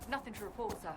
Nothing to report, sir.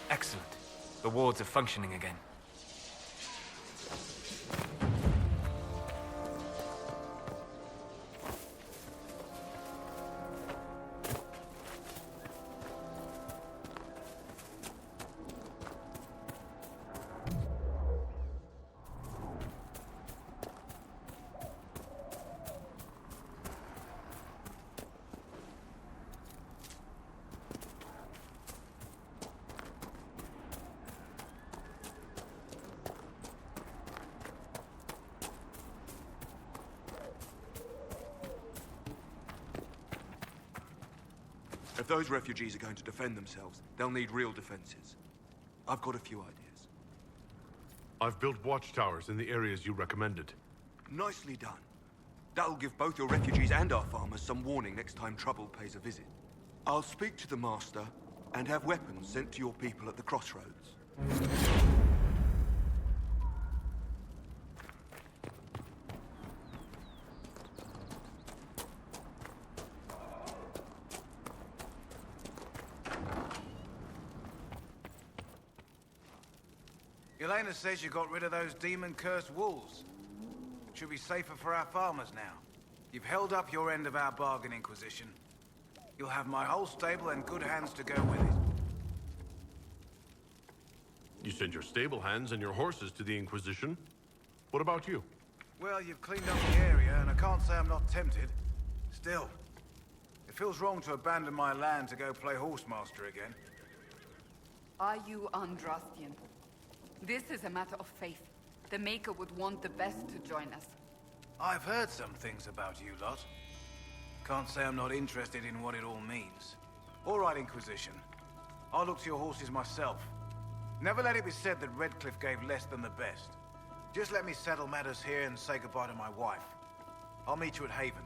Excellent. The wards are functioning again. If those refugees are going to defend themselves, they'll need real defenses. I've got a few ideas. I've built watchtowers in the areas you recommended. Nicely done. That'll give both your refugees and our farmers some warning next time trouble pays a visit. I'll speak to the Master and have weapons sent to your people at the crossroads. Leliana says you got rid of those demon-cursed wolves. Should be safer for our farmers now. You've held up your end of our bargain, Inquisition. You'll have my whole stable and good hands to go with it. You send your stable hands and your horses to the Inquisition. What about you? Well, you've cleaned up the area, and I can't say I'm not tempted. Still, it feels wrong to abandon my land to go play horsemaster again. Are you Andrastian? This is a matter of faith. The Maker would want the best to join us. I've heard some things about you lot. Can't say I'm not interested in what it all means. All right, Inquisition. I'll look to your horses myself. Never let it be said that Redcliffe gave less than the best. Just let me settle matters here and say goodbye to my wife. I'll meet you at Haven.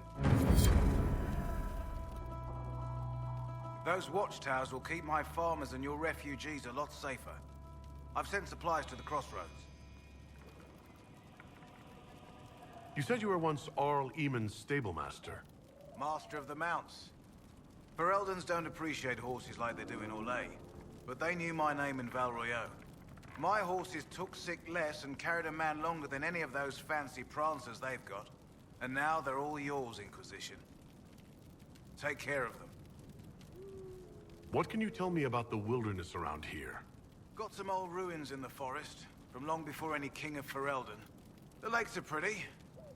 Those watchtowers will keep my farmers and your refugees a lot safer. I've sent supplies to the crossroads. You said you were once Arl Eamon's stablemaster. Master of the mounts. Fereldans don't appreciate horses like they do in Orlais, but they knew my name in Val Royeaux. My horses took sick less and carried a man longer than any of those fancy prancers they've got. And now they're all yours, Inquisition. Take care of them. What can you tell me about the wilderness around here? Got some old ruins in the forest, from long before any king of Ferelden. The lakes are pretty,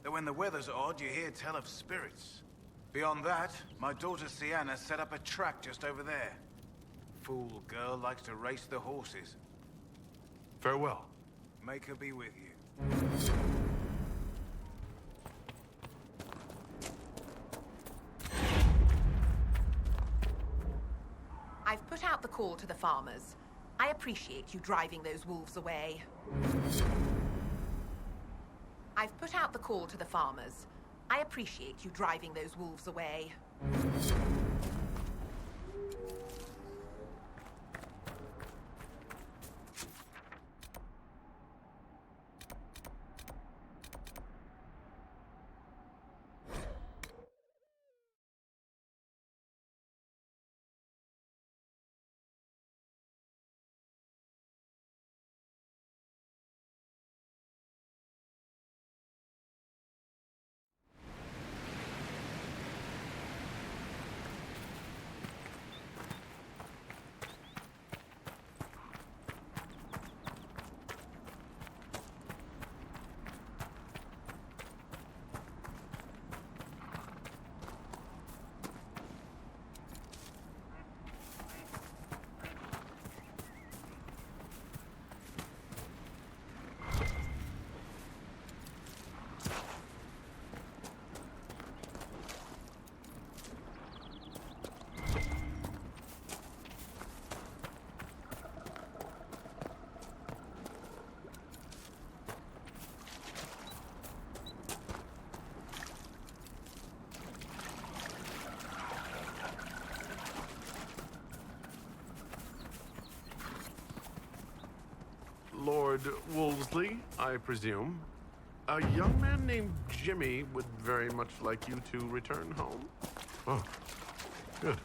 though when the weather's odd, you hear tell of spirits. Beyond that, my daughter Sienna set up a track just over there. Fool girl likes to race the horses. Farewell. Make her be with you. I've put out the call to the farmers. I appreciate you driving those wolves away. I've put out the call to the farmers. I appreciate you driving those wolves away. Lord Wolseley, I presume. A young man named Jimmy would very much like you to return home. Oh, good.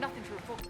Nothing to report.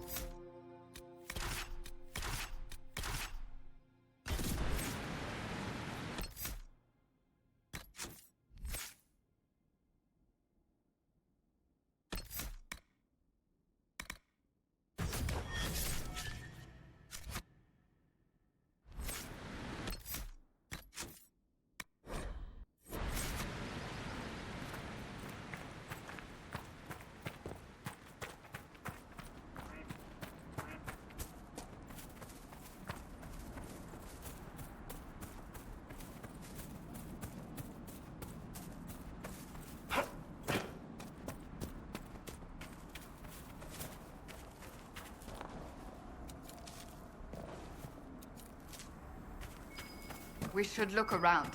We should look around.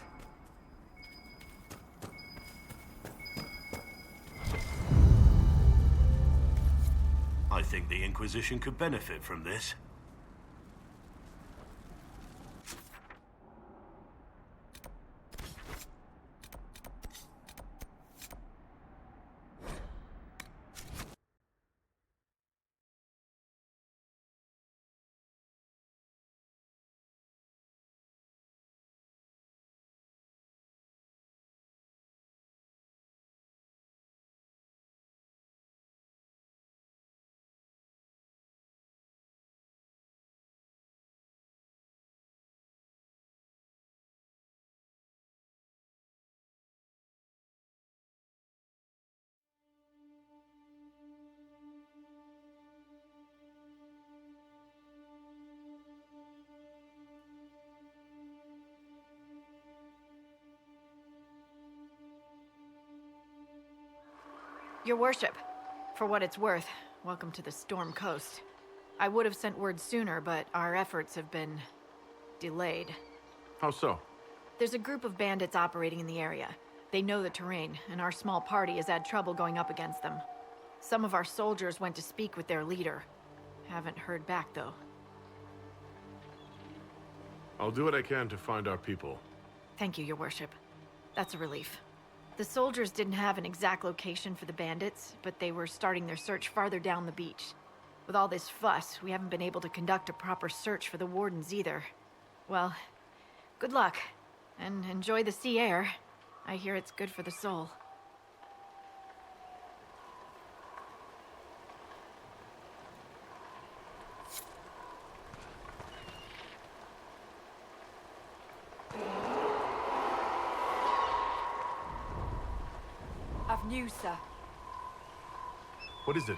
I think the Inquisition could benefit from this. Your worship, for what it's worth, welcome to the Storm Coast. I would have sent word sooner, but our efforts have been delayed. How so? There's a group of bandits operating in the area. They know the terrain, and our small party has had trouble going up against them. Some of our soldiers went to speak with their leader. Haven't heard back, though. I'll do what I can to find our people. Thank you, your worship. That's a relief. The soldiers didn't have an exact location for the bandits, but they were starting their search farther down the beach. With all this fuss, we haven't been able to conduct a proper search for the wardens either. Well, good luck, and enjoy the sea air. I hear it's good for the soul. I've news, sir. What is it?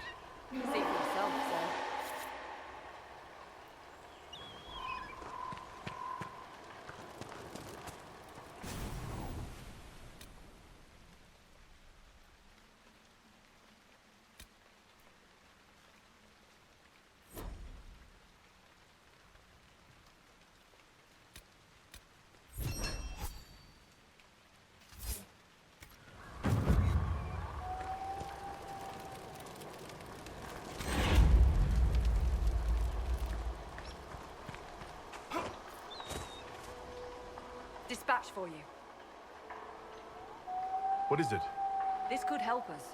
See for yourself, sir. Dispatch for you. What is it? This could help us.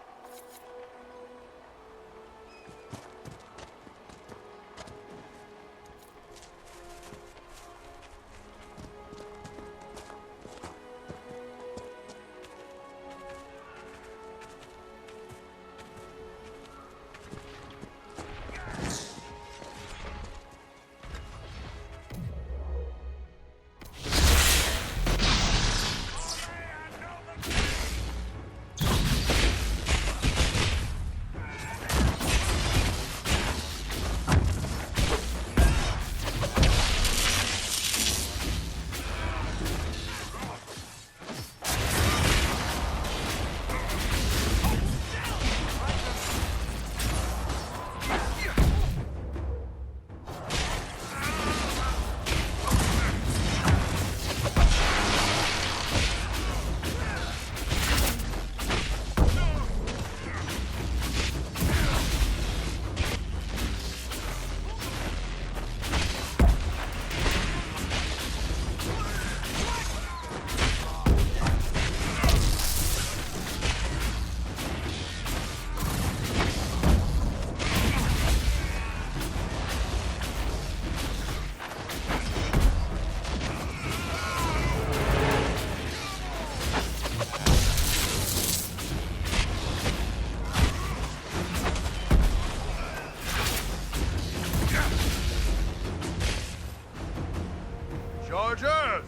Chargers!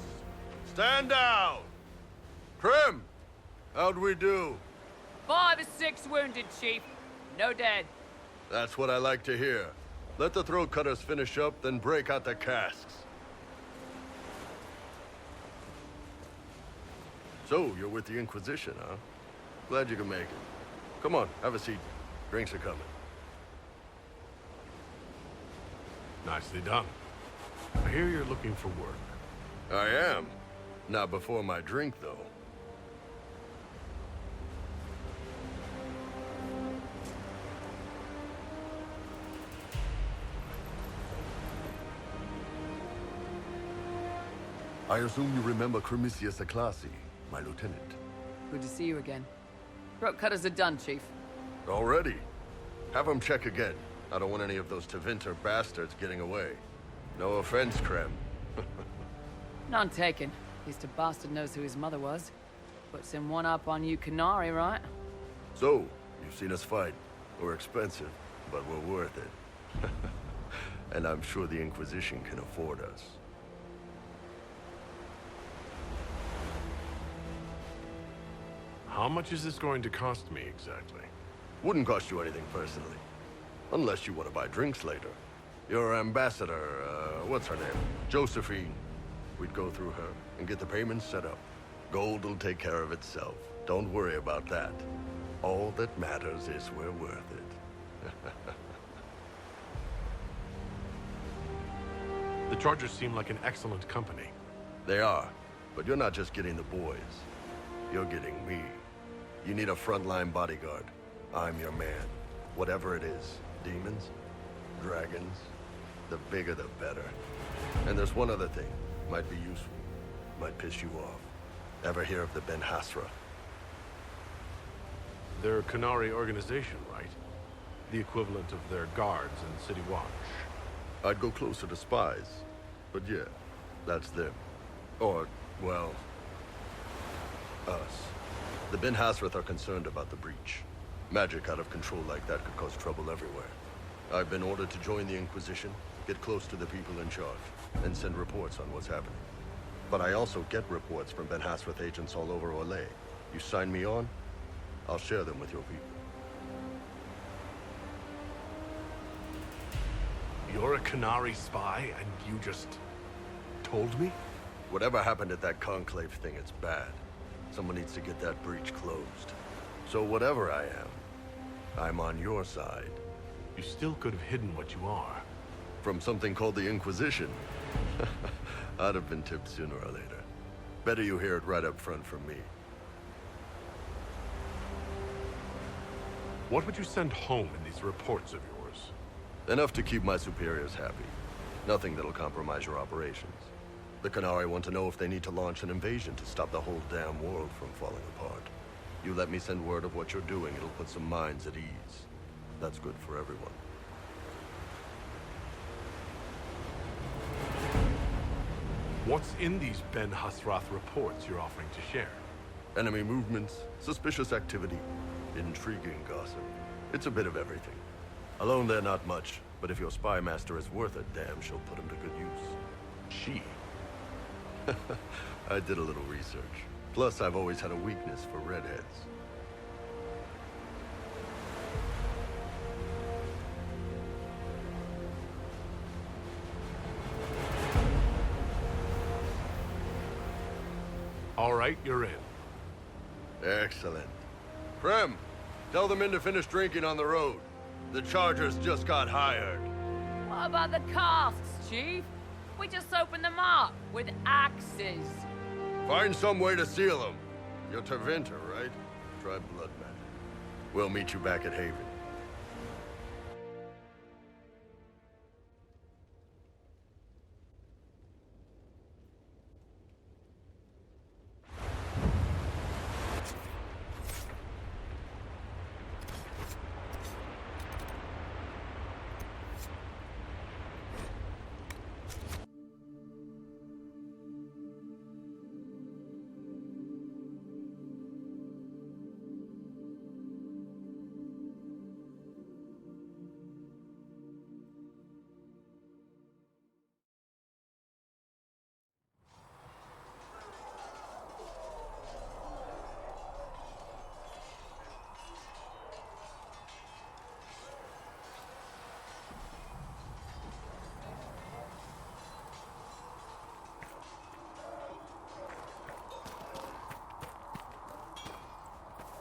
Stand down! Prim! How'd we do? 5 or 6 wounded, Chief. No dead. That's what I like to hear. Let the throat cutters finish up, then break out the casks. So, you're with the Inquisition, huh? Glad you can make it. Come on, have a seat. Drinks are coming. Nicely done. I hear you're looking for work. I am. Not before my drink, though. I assume you remember Scpecialization, my lieutenant. Good to see you again. Throat cutters are done, Chief. Already? Have them check again. I don't want any of those Tevinter bastards getting away. No offense, Krem. None taken. At least a bastard knows who his mother was. Puts him one up on you Canary, right? So, you've seen us fight. We're expensive, but we're worth it. And I'm sure the Inquisition can afford us. How much is this going to cost me, exactly? Wouldn't cost you anything personally. Unless you want to buy drinks later. Your ambassador, what's her name? Josephine. We'd go through her and get the payments set up. Gold will take care of itself. Don't worry about that. All that matters is we're worth it. The Chargers seem like an excellent company. They are, but you're not just getting the boys. You're getting me. You need a frontline bodyguard. I'm your man. Whatever it is. Demons? Dragons? The bigger the better. And there's one other thing. Might be useful. Might piss you off. Ever hear of the Ben Hasra? They're a Canary organization, right? The equivalent of their guards in City Watch. I'd go closer to spies. But yeah, that's them. Or, well, us. The Ben Hasrath are concerned about the breach. Magic out of control like that could cause trouble everywhere. I've been ordered to join the Inquisition, get close to the people in charge, and send reports on what's happening. But I also get reports from Ben Hasrath agents all over Orlais. You sign me on, I'll share them with your people. You're a Canary spy, and you just told me? Whatever happened at that conclave thing, it's bad. Someone needs to get that breach closed. So whatever I am, I'm on your side. You still could have hidden what you are. From something called the Inquisition. I'd have been tipped sooner or later. Better you hear it right up front from me. What would you send home in these reports of yours? Enough to keep my superiors happy. Nothing that'll compromise your operations. The Canary want to know if they need to launch an invasion to stop the whole damn world from falling apart. You let me send word of what you're doing, it'll put some minds at ease. That's good for everyone. What's in these Ben Hasrath reports you're offering to share? Enemy movements, suspicious activity, intriguing gossip. It's a bit of everything. Alone they're not much, but if your spy master is worth a damn, she'll put him to good use. She? I did a little research. Plus, I've always had a weakness for redheads. All right, you're in. Excellent. Prem, tell the men to finish drinking on the road. The Chargers just got hired. What about the casks, Chief? We just opened them up with axes. Find some way to seal them. You're Tevinter, right? Try blood magic. We'll meet you back at Haven.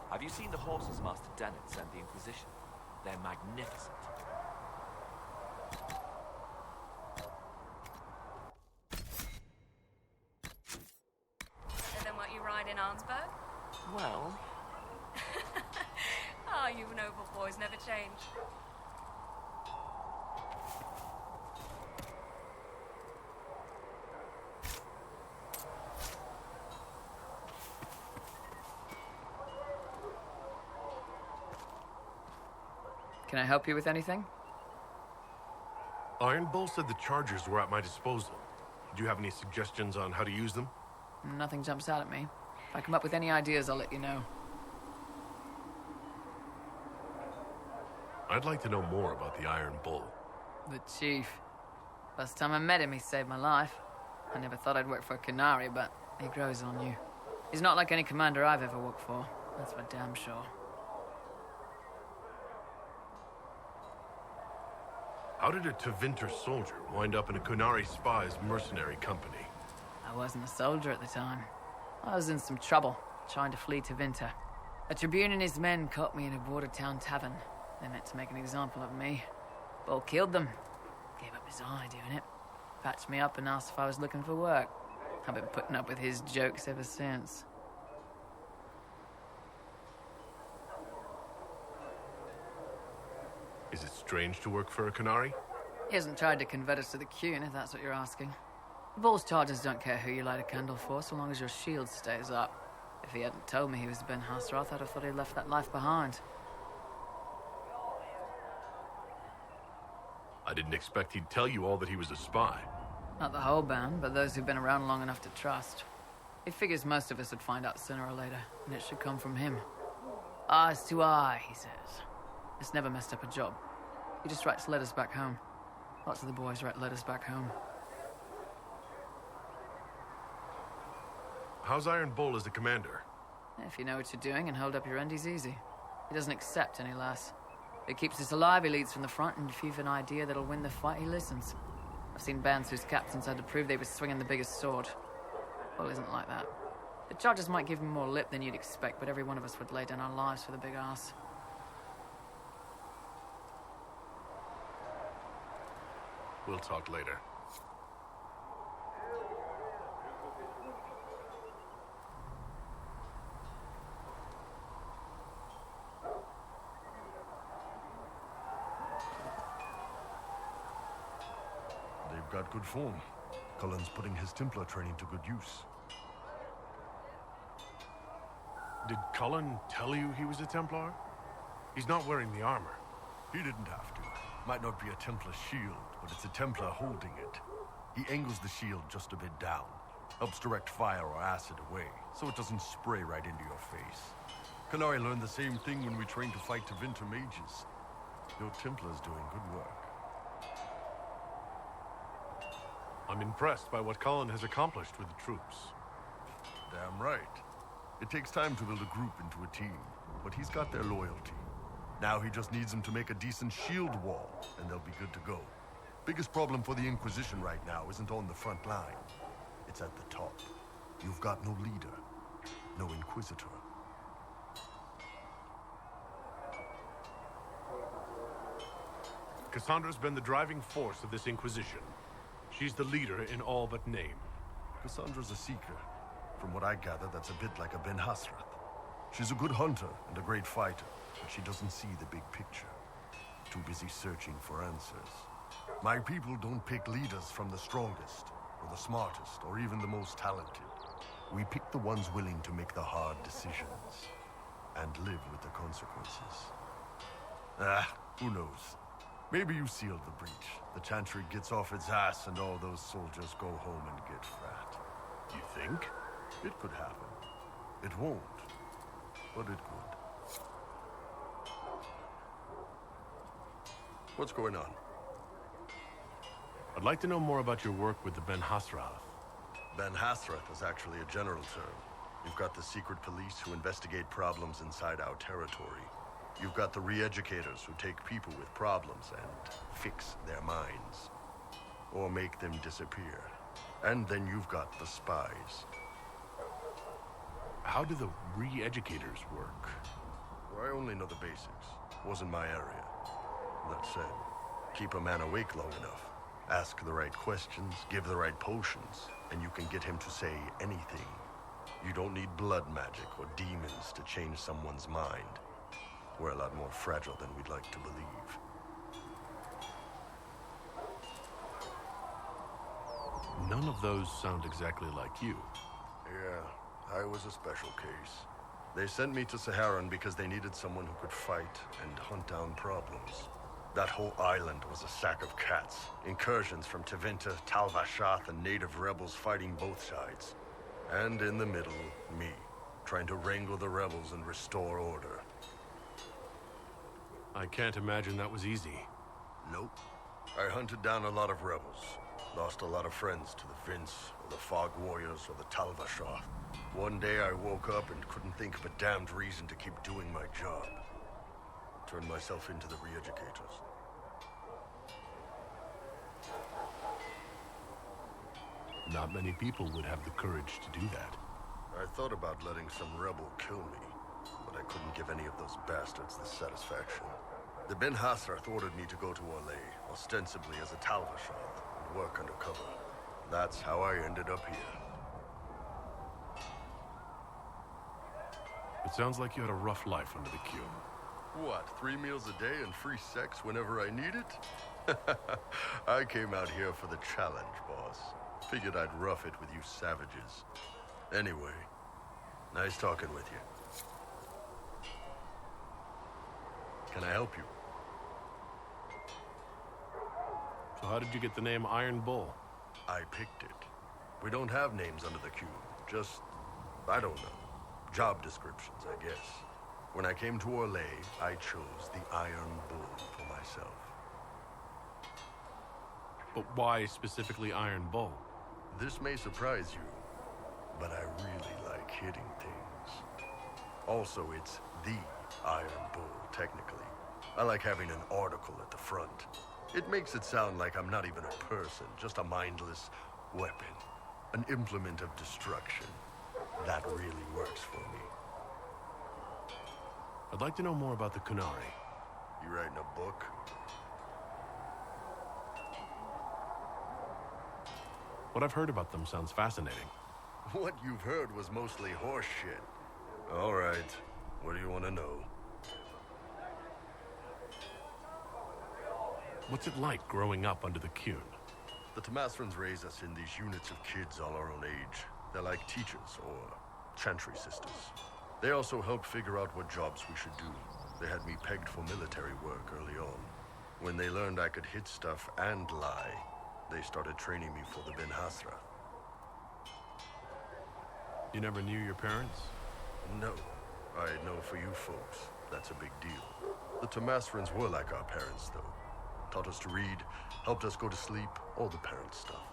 Have you seen the horses Master Dennett sent the Inquisition? They're magnificent. in Arnsberg? Well, Ah, you noble boys never change. Can I help you with anything? Iron Bull said the chargers were at my disposal. Do you have any suggestions on how to use them? Nothing jumps out at me. If I come up with any ideas, I'll let you know. I'd like to know more about the Iron Bull. The Chief. Last time I met him, he saved my life. I never thought I'd work for a Canary, but he grows on you. He's not like any commander I've ever worked for. That's for damn sure. How did a Tevinter soldier wind up in a Canary spy's mercenary company? I wasn't a soldier at the time. I was in some trouble, trying to flee to Winter. A Tribune and his men caught me in a border town tavern. They meant to make an example of me. Bull killed them. Gave up his eye doing it. Patched me up and asked if I was looking for work. I've been putting up with his jokes ever since. Is it strange to work for a Canary? He hasn't tried to convert us to the Qun, if that's what you're asking. The Bull's chargers don't care who you light a candle for, so long as your shield stays up. If he hadn't told me he was Ben Hasrath, I'd have thought he'd left that life behind. I didn't expect he'd tell you all that he was a spy. Not the whole band, but those who've been around long enough to trust. He figures most of us would find out sooner or later, and it should come from him. Eyes to eye, he says. It's never messed up a job. He just writes letters back home. Lots of the boys write letters back home. How's Iron Bull as a commander? If you know what you're doing and hold up your end, he's easy. He doesn't accept any less. If he keeps us alive, he leads from the front, and if you've an idea that'll win the fight, he listens. I've seen bands whose captains had to prove they were swinging the biggest sword. Bull isn't like that. The charges might give him more lip than you'd expect, but every one of us would lay down our lives for the big ass. We'll talk later. They've got good form. Cullen's putting his Templar training to good use. Did Cullen tell you he was a Templar? He's not wearing the armor. He didn't have to. Might not be a Templar shield, but it's a Templar holding it. He angles the shield just a bit down. Helps direct fire or acid away, so it doesn't spray right into your face. Canary learned the same thing when we trained to fight Tevinter mages. Your Templar's doing good work. I'm impressed by what Cullen has accomplished with the troops. Damn right. It takes time to build a group into a team, but he's got their loyalty. Now he just needs them to make a decent shield wall, and they'll be good to go. Biggest problem for the Inquisition right now isn't on the front line. It's at the top. You've got no leader, no Inquisitor. Cassandra's been the driving force of this Inquisition. She's the leader in all but name. Cassandra's a seeker. From what I gather, that's a bit like a Ben Hasrath. She's a good hunter and a great fighter, but she doesn't see the big picture. Too busy searching for answers. My people don't pick leaders from the strongest, or the smartest, or even the most talented. We pick the ones willing to make the hard decisions, and live with the consequences. Who knows? Maybe you sealed the breach. The Chantry gets off its ass and all those soldiers go home and get fat. You think? It could happen. It won't, but it could. What's going on? I'd like to know more about your work with the Ben Hasrath. Ben Hasrath is actually a general term. You've got the secret police who investigate problems inside our territory. You've got the re-educators who take people with problems and fix their minds. Or make them disappear. And then you've got the spies. How do the re-educators work? Well, I only know the basics. Wasn't my area. That said, keep a man awake long enough. Ask the right questions, give the right potions, and you can get him to say anything. You don't need blood magic or demons to change someone's mind. We're a lot more fragile than we'd like to believe. None of those sound exactly like you. Yeah, I was a special case. They sent me to Saharan because they needed someone who could fight and hunt down problems. That whole island was a sack of cats. Incursions from Tevinter, Tal Vashath, and native rebels fighting both sides. And in the middle, me, trying to wrangle the rebels and restore order. I can't imagine that was easy. Nope. I hunted down a lot of rebels. Lost a lot of friends to the Vince, or the Fog Warriors, or the Tal Vashath. One day I woke up and couldn't think of a damned reason to keep doing my job. Turned myself into the re-educators. Not many people would have the courage to do that. I thought about letting some rebel kill me, but I couldn't give any of those bastards the satisfaction. The Ben Hasrath ordered me to go to Orlais, ostensibly as a Tal Vashath, and work undercover. That's how I ended up here. It sounds like you had a rough life under the Cube. What, 3 meals a day and free sex whenever I need it? I came out here for the challenge, boss. Figured I'd rough it with you savages. Anyway, nice talking with you. Can I help you? So how did you get the name Iron Bull? I picked it. We don't have names under the cube. Just, I don't know. Job descriptions, I guess. When I came to Orlais, I chose the Iron Bull for myself. But why specifically Iron Bull? This may surprise you, but I really like hitting things. Also, it's the Iron Bull, technically. I like having an article at the front. It makes it sound like I'm not even a person, just a mindless weapon. An implement of destruction. That really works for me. I'd like to know more about the Qunari. You writing a book? What I've heard about them sounds fascinating. What you've heard was mostly horse shit. All right, what do you want to know? What's it like growing up under the Qun? The Tamasrans raise us in these units of kids all our own age. They're like teachers or chantry sisters. They also help figure out what jobs we should do. They had me pegged for military work early on. When they learned I could hit stuff and lie, they started training me for the Ben Hasrath. You never knew your parents? No. I know for you folks, that's a big deal. The Tamasrans were like our parents, though. Taught us to read, helped us go to sleep, all the parent stuff.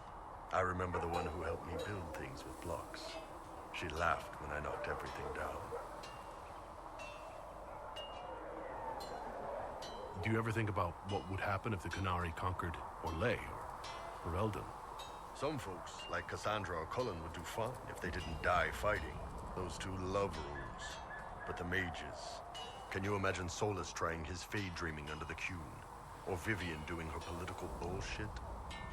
I remember the one who helped me build things with blocks. She laughed when I knocked everything down. Do you ever think about what would happen if the Qunari conquered Orlais or Eldon? Some folks, like Cassandra or Cullen, would do fine if they didn't die fighting. Those two love rules. But the mages... Can you imagine Solas trying his fade dreaming under the Qun? Or Vivian doing her political bullshit?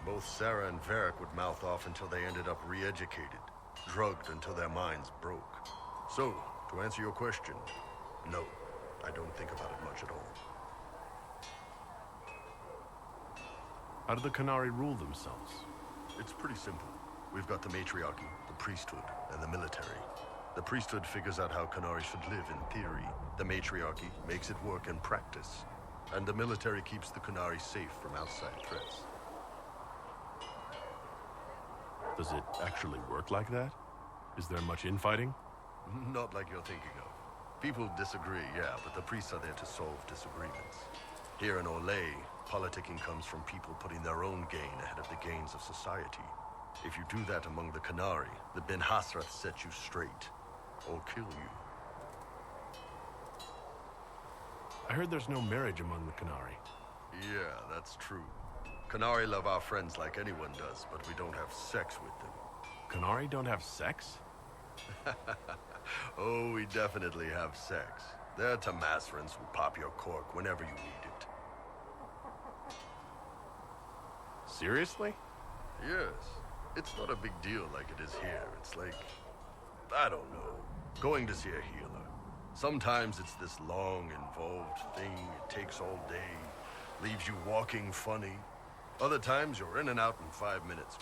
Both Sarah and Varric would mouth off until they ended up re-educated, drugged until their minds broke. So, to answer your question, no, I don't think about it much at all. How do the Qunari rule themselves? It's pretty simple. We've got the matriarchy, the priesthood, and the military. The priesthood figures out how Qunari should live in theory. The matriarchy makes it work in practice. And the military keeps the Qunari safe from outside threats. Does it actually work like that? Is there much infighting? Not like you're thinking of. People disagree, yeah, but the priests are there to solve disagreements. Here in Orlais, politicking comes from people putting their own gain ahead of the gains of society. If you do that among the Qunari, the Ben Hasrath set you straight, or kill you. I heard there's no marriage among the Qunari. Yeah, that's true. Qunari love our friends like anyone does, but we don't have sex with them. Qunari don't have sex? Oh, we definitely have sex. They're Tamasrans who pop your cork whenever you need it. Seriously? Yes. It's not a big deal like it is here. It's like I don't know. Going to see a healer. Sometimes it's this long, involved thing. It takes all day. Leaves you walking funny. Other times you're in and out in 5 minutes.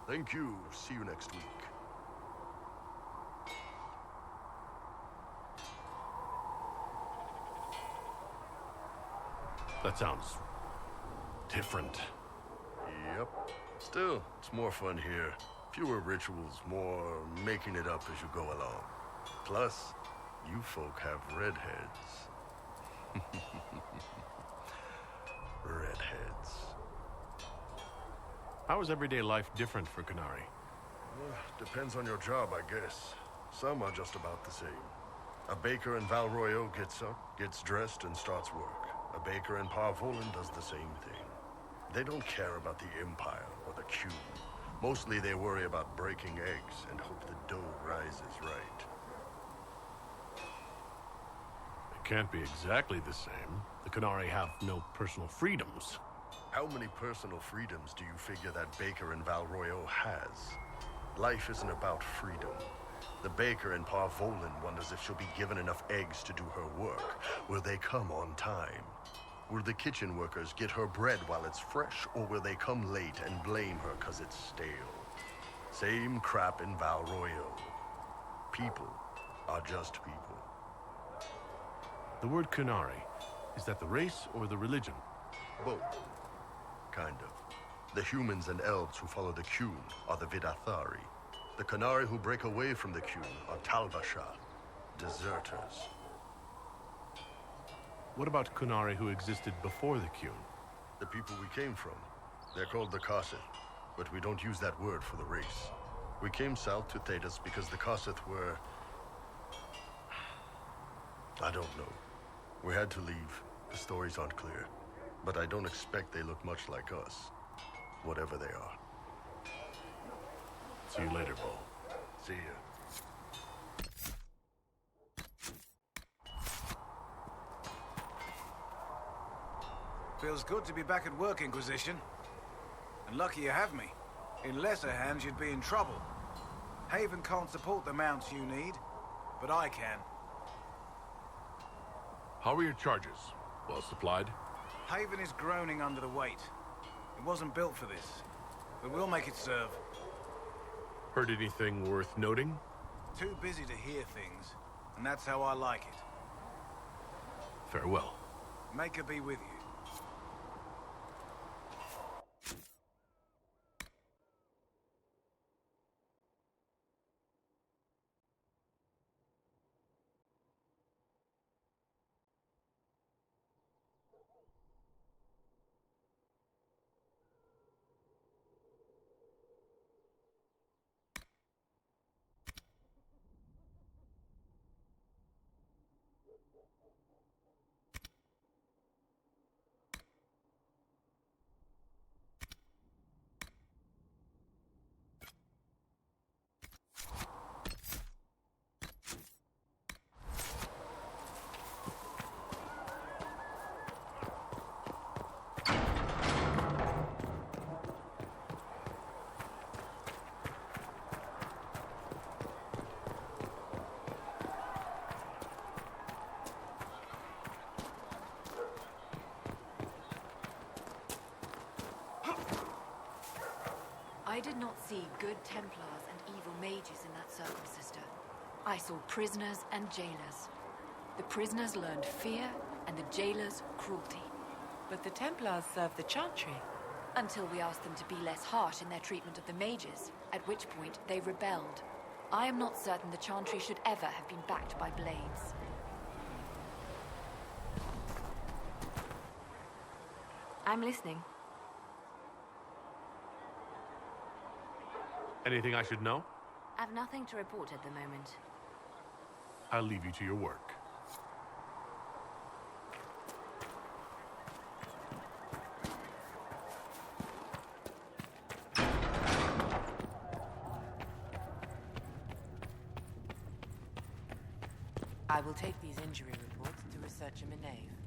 Thank you. See you next week. That sounds different. Yep. Still, it's more fun here. Fewer rituals, more making it up as you go along. Plus, you folk have redheads. Redheads. How is everyday life different for Qunari? Depends on your job, I guess. Some are just about the same. A baker in Val Royeaux gets up, gets dressed, and starts work. A baker in Parvolan does the same thing. They don't care about the Empire or the Q. Mostly they worry about breaking eggs and hope the dough rises right. It can't be exactly the same. The Qunari have no personal freedoms. How many personal freedoms do you figure that baker in Val Royeaux has? Life isn't about freedom. The baker in Parvolan wonders if she'll be given enough eggs to do her work. Will they come on time? Will the kitchen workers get her bread while it's fresh, or will they come late and blame her 'cause it's stale? Same crap in Val Royeaux. People are just people. The word Qunari, is that the race or the religion? Both. Kind of. The humans and elves who follow the Qun are the Vidathari. The Qunari who break away from the Qun are Talbasha, deserters. What about Qunari who existed before the Qun? The people we came from. They're called the Kossith, but we don't use that word for the race. We came south to Thedas because the Kossith were... I don't know. We had to leave. The stories aren't clear. But I don't expect they look much like us. Whatever they are. See you later, Bull. See ya. Feels good to be back at work, Inquisition. And lucky you have me. In lesser hands, you'd be in trouble. Haven can't support the mounts you need, but I can. How are your charges? Well supplied? Haven is groaning under the weight. It wasn't built for this, but we'll make it serve. Heard anything worth noting? Too busy to hear things, and that's how I like it. Farewell. Maker be with you. I did not see good Templars and evil mages in that circle, sister. I saw prisoners and jailers. The prisoners learned fear, and the jailers cruelty. But the Templars served the Chantry. Until we asked them to be less harsh in their treatment of the mages, at which point they rebelled. I am not certain the Chantry should ever have been backed by blades. I'm listening. Anything I should know? I've nothing to report at the moment. I'll leave you to your work. I will take these injury reports to researcher Minave.